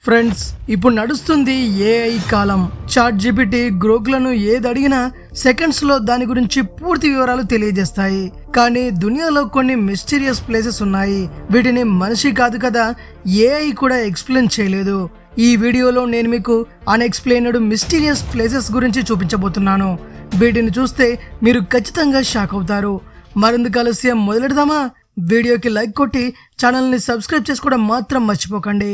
Friends, ఇప్పుడు నడుస్తుంది AI కాలం. Chat GPT, గ్రోక్లను ఏది అడిగినా సెకండ్స్ లో దాని గురించి పూర్తి వివరాలు తెలియజేస్తాయి. కానీ దునియాలో కొన్ని మిస్టీరియస్ ప్లేసెస్ ఉన్నాయి. వీటిని మనిషి కాదు కదా, ఏఐ కూడా ఎక్స్ప్లెయిన్ చేయలేదు. ఈ వీడియోలో నేను మీకు అన్ఎక్స్ప్లెయిన్డ్ మిస్టీరియస్ ప్లేసెస్ గురించి చూపించబోతున్నాను. వీటిని చూస్తే మీరు ఖచ్చితంగా షాక్ అవుతారు. మరింత ఆలస్యం మొదలెడదామా? వీడియోకి లైక్ కొట్టి ఛానల్ని సబ్స్క్రైబ్ చేసుకోవడం మాత్రం మర్చిపోకండి.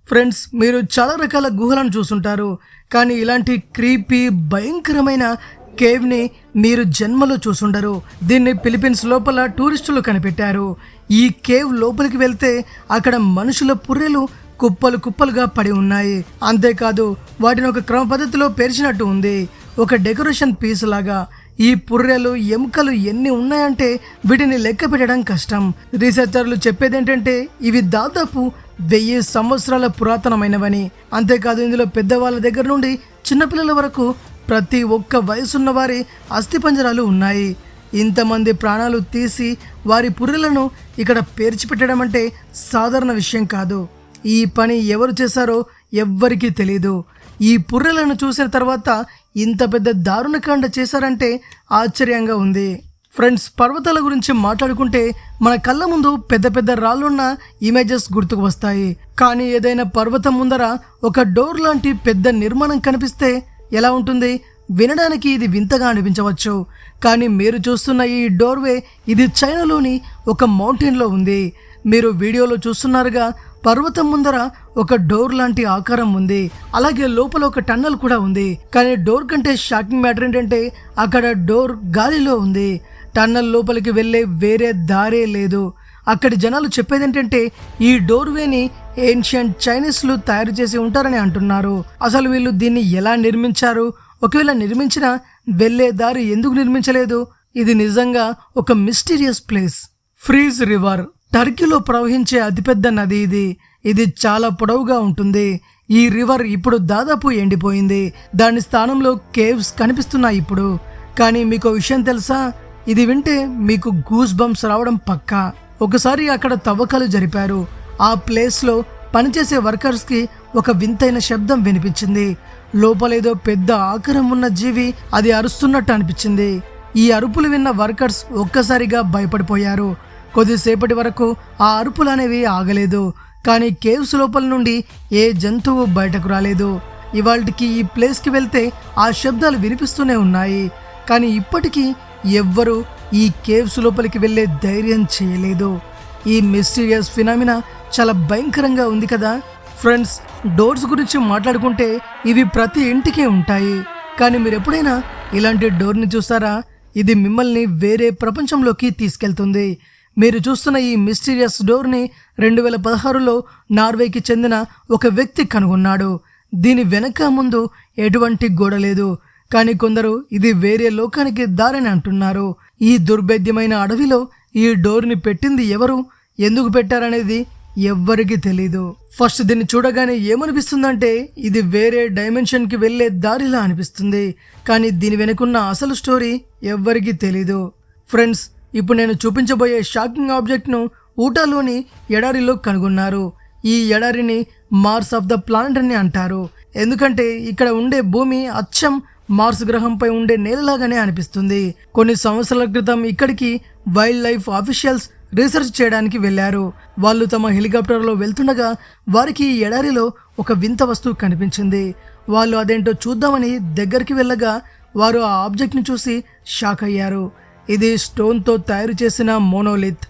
ఫ్రెండ్స్, మీరు చాలా రకాల గుహలను చూసుంటారు, కానీ ఇలాంటి క్రీపీ భయంకరమైన కేవ్ని మీరు జన్మలో చూసుండరు. దీన్ని ఫిలిప్పీన్స్ లోపల టూరిస్టులు కనిపెట్టారు. ఈ కేవ్ లోపలికి వెళ్తే అక్కడ మనుషుల పుర్రెలు కుప్పలు కుప్పలుగా పడి ఉన్నాయి. అంతేకాదు, వాటిని ఒక క్రమ పద్ధతిలో పేర్చినట్టు ఉంది, ఒక డెకరేషన్ పీస్ లాగా. ఈ పుర్రెలు, ఎముకలు ఎన్ని ఉన్నాయంటే వీటిని లెక్క పెట్టడం కష్టం. రీసెర్చర్లు చెప్పేదేంటంటే ఇవి దాదాపు 1000 సంవత్సరాల పురాతనమైనవని. అంతేకాదు, ఇందులో పెద్దవాళ్ళ దగ్గర నుండి చిన్నపిల్లల వరకు ప్రతి ఒక్క వయసున్న వారి అస్థిపంజరాలు ఉన్నాయి. ఇంతమంది ప్రాణాలు తీసి వారి పుర్రెలను ఇక్కడ పేర్చిపెట్టడం అంటే సాధారణ విషయం కాదు. ఈ పని ఎవరు చేశారో ఎవ్వరికీ తెలీదు. ఈ పుర్రెలను చూసిన తర్వాత ఇంత పెద్ద దారుణకాండ చేశారంటే ఆశ్చర్యంగా ఉంది. ఫ్రెండ్స్, పర్వతాల గురించి మాట్లాడుకుంటే మన కళ్ళ ముందు పెద్ద పెద్ద రాళ్ళున్న ఇమేజెస్ గుర్తుకు వస్తాయి. కానీ ఏదైనా పర్వతం ముందర ఒక డోర్ లాంటి పెద్ద నిర్మాణం కనిపిస్తే ఎలా ఉంటుంది? వినడానికి ఇది వింతగా అనిపించవచ్చు, కానీ మీరు చూస్తున్న ఈ డోర్వే ఇది చైనాలోని ఒక మౌంటైన్లో ఉంది. మీరు వీడియోలో చూస్తున్నారుగా, పర్వతం ముందర ఒక డోర్ లాంటి ఆకారం ఉంది. అలాగే లోపల ఒక టన్నల్ కూడా ఉంది. కానీ డోర్ కంటే షాకింగ్ మ్యాటర్ ఏంటంటే అక్కడ డోర్ గాలిలో ఉంది. టన్నల్ లోపలికి వెళ్ళే వేరే దారే లేదు. అక్కడి జనాలు చెప్పేది ఏంటంటే ఈ డోర్వేని ఏన్షియంట్ చైనీస్లు తయారు చేసి ఉంటారని అంటున్నారు. అసలు వీళ్ళు దీన్ని ఎలా నిర్మించారు? ఒకవేళ నిర్మించినా వెళ్ళే దారి ఎందుకు నిర్మించలేదు? ఇది నిజంగా ఒక మిస్టీరియస్ ప్లేస్. ఫ్రీజ్ రివర్ టర్కీలో ప్రవహించే అతిపెద్ద నది ఇది. ఇది చాలా పొడవుగా ఉంటుంది. ఈ రివర్ ఇప్పుడు దాదాపు ఎండిపోయింది. దాని స్థానంలో కేవ్స్ కనిపిస్తున్నాయి ఇప్పుడు. కానీ మీకు విషయం తెలుసా? ఇది వింటే మీకు గూస్ బంప్స్ రావడం పక్కా. ఒకసారి అక్కడ తవ్వకాలు జరిపారు. ఆ ప్లేస్లో పనిచేసే వర్కర్స్కి ఒక వింతైన శబ్దం వినిపించింది. లోపలేదో పెద్ద ఆకారం ఉన్న జీవి అది అరుస్తున్నట్టు అనిపించింది. ఈ అరుపులు విన్న వర్కర్స్ ఒక్కసారిగా భయపడిపోయారు. కొద్దిసేపటి వరకు ఆ అరుపులు అనేవి ఆగలేదు. కానీ కేవ్స్ లోపల నుండి ఏ జంతువు బయటకు రాలేదు. ఇవాళకి ఈ ప్లేస్కి వెళ్తే ఆ శబ్దాలు వినిపిస్తూనే ఉన్నాయి. కానీ ఇప్పటికీ ఎవ్వరూ ఈ కేవ్స్ లోపలికి వెళ్ళే ధైర్యం చేయలేదు. ఈ మిస్టీరియస్ ఫినామినా చాలా భయంకరంగా ఉంది కదా. ఫ్రెండ్స్, డోర్స్ గురించి మాట్లాడుకుంటే ఇవి ప్రతి ఇంటికి ఉంటాయి. కానీ మీరు ఎప్పుడైనా ఇలాంటి డోర్ని చూసారా? ఇది మిమ్మల్ని వేరే ప్రపంచంలోకి తీసుకెళ్తుంది. మీరు చూస్తున్న ఈ మిస్టీరియస్ డోర్ని 2016లో నార్వేకి చెందిన ఒక వ్యక్తి కనుగొన్నాడు. దీని వెనక ముందు ఎటువంటి గోడ లేదు, కానీ కొందరు ఇది వేరే లోకానికి దారని అంటున్నారు. ఈ దుర్భేద్యమైన అడవిలో ఈ డోర్ని పెట్టింది ఎవరు, ఎందుకు పెట్టారనేది ఎవ్వరికీ తెలీదు. ఫస్ట్ దీన్ని చూడగానే ఏమనిపిస్తుందంటే ఇది వేరే డైమెన్షన్కి వెళ్ళే దారిలా అనిపిస్తుంది. కానీ దీని వెనుకున్న అసలు స్టోరీ ఎవ్వరికీ తెలీదు. ఫ్రెండ్స్, ఇప్పుడు నేను చూపించబోయే షాకింగ్ ఆబ్జెక్ట్ను ఊటాలోని ఎడారిలో కనుగొన్నారు. ఈ ఎడారిని మార్స్ ఆఫ్ ద ప్లానెట్ అని అంటారు. ఎందుకంటే ఇక్కడ ఉండే భూమి అచ్చం మార్స్ గ్రహంపై ఉండే నేలలాగానే అనిపిస్తుంది. కొన్ని సంవత్సరాల క్రితం ఇక్కడికి వైల్డ్ లైఫ్ ఆఫీషియల్స్ రీసెర్చ్ చేయడానికి వెళ్లారు. వాళ్ళు తమ హెలికాప్టర్లో వెళ్తుండగా వారికి ఈ ఎడారిలో ఒక వింత వస్తువు కనిపించింది. వాళ్ళు అదేంటో చూద్దామని దగ్గరికి వెళ్ళగా వారు ఆ ఆబ్జెక్ట్ని చూసి షాక్ అయ్యారు. ఇది స్టోన్తో తయారు చేసిన మోనోలిత్.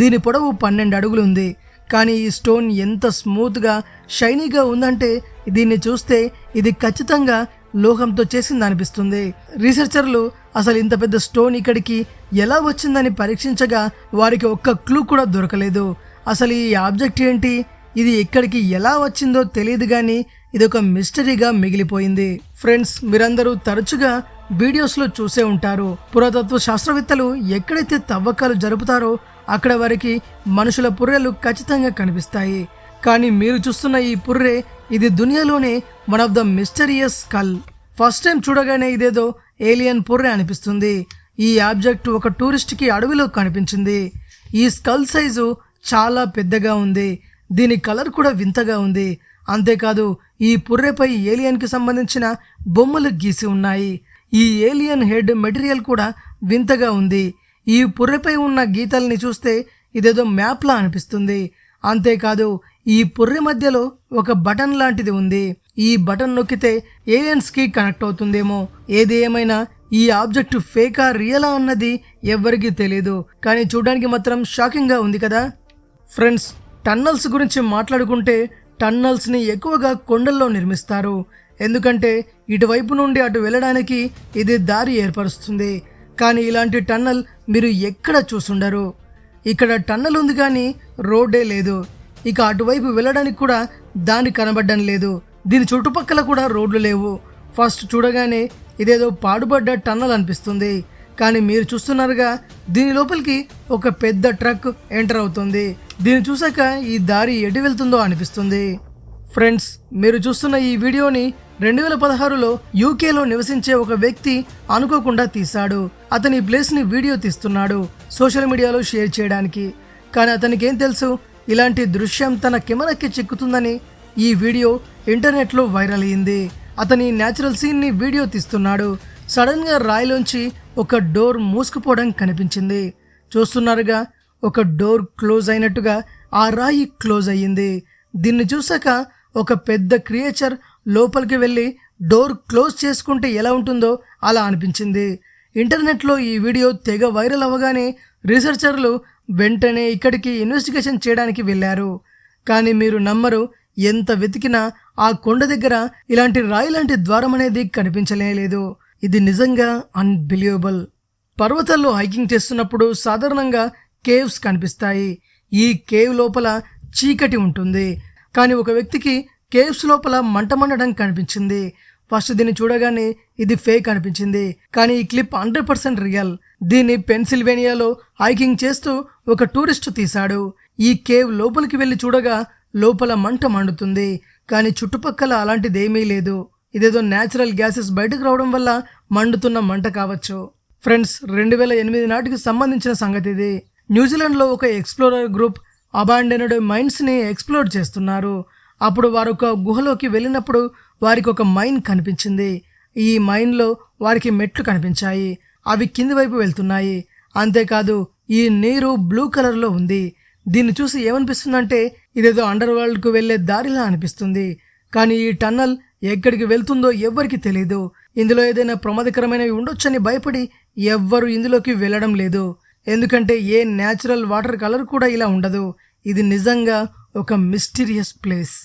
దీని పొడవు 12 అడుగులు ఉంది. కానీ ఈ స్టోన్ ఎంత స్మూత్గా షైనీగా ఉందంటే దీన్ని చూస్తే ఇది ఖచ్చితంగా లోహంతో చేసింది అనిపిస్తుంది. రీసెర్చర్లు అసలు ఇంత పెద్ద స్టోన్ ఇక్కడికి ఎలా వచ్చిందని పరీక్షించగా వారికి ఒక్క క్లూ కూడా దొరకలేదు. అసలు ఈ ఆబ్జెక్ట్ ఏంటి, ఇది ఇక్కడికి ఎలా వచ్చిందో తెలియదు, కానీ ఇది ఒక మిస్టరీగా మిగిలిపోయింది. ఫ్రెండ్స్, మీరందరూ తరచుగా వీడియోస్లో చూసే ఉంటారు. పురాతత్వ శాస్త్రవేత్తలు ఎక్కడైతే తవ్వకాలు జరుపుతారో అక్కడ వారికి మనుషుల పుర్రెలు ఖచ్చితంగా కనిపిస్తాయి. కానీ మీరు చూస్తున్న ఈ పుర్రె ఇది దునియాలోనే one of the mysterious skull. First time చూడగానే ఇదేదో ఏలియన్ పుర్రె అనిపిస్తుంది. ఈ ఆబ్జెక్ట్ ఒక టూరిస్ట్కి అడవిలో కనిపించింది. ఈ స్కల్ సైజు చాలా పెద్దగా ఉంది. దీని కలర్ కూడా వింతగా ఉంది. అంతేకాదు ఈ పుర్రెపై ఏలియన్కి సంబంధించిన బొమ్మలు గీసి ఉన్నాయి. ఈ ఏలియన్ హెడ్ మెటీరియల్ కూడా వింతగా ఉంది. ఈ పుర్రెపై ఉన్న గీతల్ని చూస్తే ఇదేదో మ్యాప్లా అనిపిస్తుంది. అంతేకాదు ఈ పుర్రె మధ్యలో ఒక బటన్ లాంటిది ఉంది. ఈ బటన్ నొక్కితే ఏలియన్స్కి కనెక్ట్ అవుతుందేమో. ఏది ఏమైనా ఈ ఆబ్జెక్ట్ ఫేకా రియలా అన్నది ఎవ్వరికీ తెలియదు. కానీ చూడడానికి మాత్రం షాకింగ్గా ఉంది కదా ఫ్రెండ్స్. టన్నల్స్ గురించి మాట్లాడుకుంటే టన్నల్స్ని ఎక్కువగా కొండల్లో నిర్మిస్తారు. ఎందుకంటే ఇటువైపు నుండి అటు వెళ్ళడానికి ఇది దారి ఏర్పరుస్తుంది. కానీ ఇలాంటి టన్నల్ మీరు ఎక్కడ చూసుండరు. ఇక్కడ టన్నల్ ఉంది కానీ రోడ్డే లేదు. ఇక అటువైపు వెళ్ళడానికి కూడా దారి కనబడడం లేదు. దీని చుట్టుపక్కల కూడా రోడ్లు లేవు. ఫస్ట్ చూడగానే ఇదేదో పాడుబడ్డ టన్నల్ అనిపిస్తుంది. కానీ మీరు చూస్తున్నారుగా, దీని లోపలికి ఒక పెద్ద ట్రక్ ఎంటర్ అవుతుంది. దీన్ని చూసాక ఈ దారి ఎటు వెళ్తుందో అనిపిస్తుంది. ఫ్రెండ్స్, మీరు చూస్తున్న ఈ వీడియోని 2016లో యూకేలో నివసించే ఒక వ్యక్తి అనుకోకుండా తీశాడు. అతని ప్లేస్ని వీడియో తీస్తున్నాడు సోషల్ మీడియాలో షేర్ చేయడానికి. కానీ అతనికి ఏం తెలుసు, ఇలాంటి దృశ్యం తన కెమెరాకి చిక్కుతుందని. ఈ వీడియో ఇంటర్నెట్లో వైరల్ అయ్యింది. అతని న్యాచురల్ సీన్ని వీడియో తీస్తున్నాడు. సడన్గా రాయిలోంచి ఒక డోర్ మూసుకుపోవడం కనిపించింది. చూస్తున్నారుగా, ఒక డోర్ క్లోజ్ అయినట్టుగా ఆ రాయి క్లోజ్ అయ్యింది. దీన్ని చూసాక ఒక పెద్ద క్రియేచర్ లోపలికి వెళ్ళి డోర్ క్లోజ్ చేసుకుంటే ఎలా ఉంటుందో అలా అనిపించింది. ఇంటర్నెట్లో ఈ వీడియో తెగ వైరల్ అవ్వగానే రీసెర్చర్లు వెంటనే ఇక్కడికి ఇన్వెస్టిగేషన్ చేయడానికి వెళ్ళారు. కానీ మీరు నమ్మరు, ఎంత వెతికినా ఆ కొండ దగ్గర ఇలాంటి రాయి లాంటి ద్వారం అనేది కనిపించలేదు. ఇది నిజంగా అన్బిలీవబుల్. పర్వతాల్లో హైకింగ్ చేస్తున్నప్పుడు సాధారణంగా కేవ్స్ కనిపిస్తాయి. ఈ కేవ్ లోపల చీకటి ఉంటుంది. కానీ ఒక వ్యక్తికి కేవ్స్ లోపల మంట మండడం కనిపించింది. ఫస్ట్ దీన్ని చూడగానే ఇది ఫేక్ అనిపించింది. కానీ ఈ క్లిప్ 100% రియల్. దీన్ని పెన్సిల్వేనియాలో హైకింగ్ చేస్తూ ఒక టూరిస్ట్ తీశాడు. ఈ కేవ్ లోపలికి వెళ్ళి చూడగా లోపల మంట మండుతుంది. కానీ చుట్టుపక్కల అలాంటిదేమీ లేదు. ఇదేదో న్యాచురల్ గ్యాసెస్ బయటకు రావడం వల్ల మండుతున్న మంట కావచ్చు. ఫ్రెండ్స్, 2008 నాటికి సంబంధించిన సంగతి ఇది. న్యూజిలాండ్లో ఒక ఎక్స్ప్లోరర్ గ్రూప్ అబాండెన్డ్ మైన్స్ని ఎక్స్ప్లోర్ చేస్తున్నారు. అప్పుడు వారు ఒక గుహలోకి వెళ్ళినప్పుడు వారికి ఒక మైన్ కనిపించింది. ఈ మైన్లో వారికి మెట్లు కనిపించాయి. అవి కింది వైపు వెళ్తున్నాయి. అంతేకాదు ఈ నీరు బ్లూ కలర్లో ఉంది. దీన్ని చూసి ఏమనిపిస్తుందంటే ఇదేదో అండర్ వరల్డ్కు వెళ్ళే దారిలా అనిపిస్తుంది. కానీ ఈ టన్నల్ ఎక్కడికి వెళ్తుందో ఎవ్వరికి తెలియదు. ఇందులో ఏదైనా ప్రమాదకరమైనవి ఉండొచ్చని భయపడి ఎవ్వరు ఇందులోకి వెళ్ళడం లేదు. ఎందుకంటే ఏ న్యాచురల్ వాటర్ కలర్ కూడా ఇలా ఉండదు. ఇది నిజంగా ఒక మిస్టీరియస్ ప్లేస్.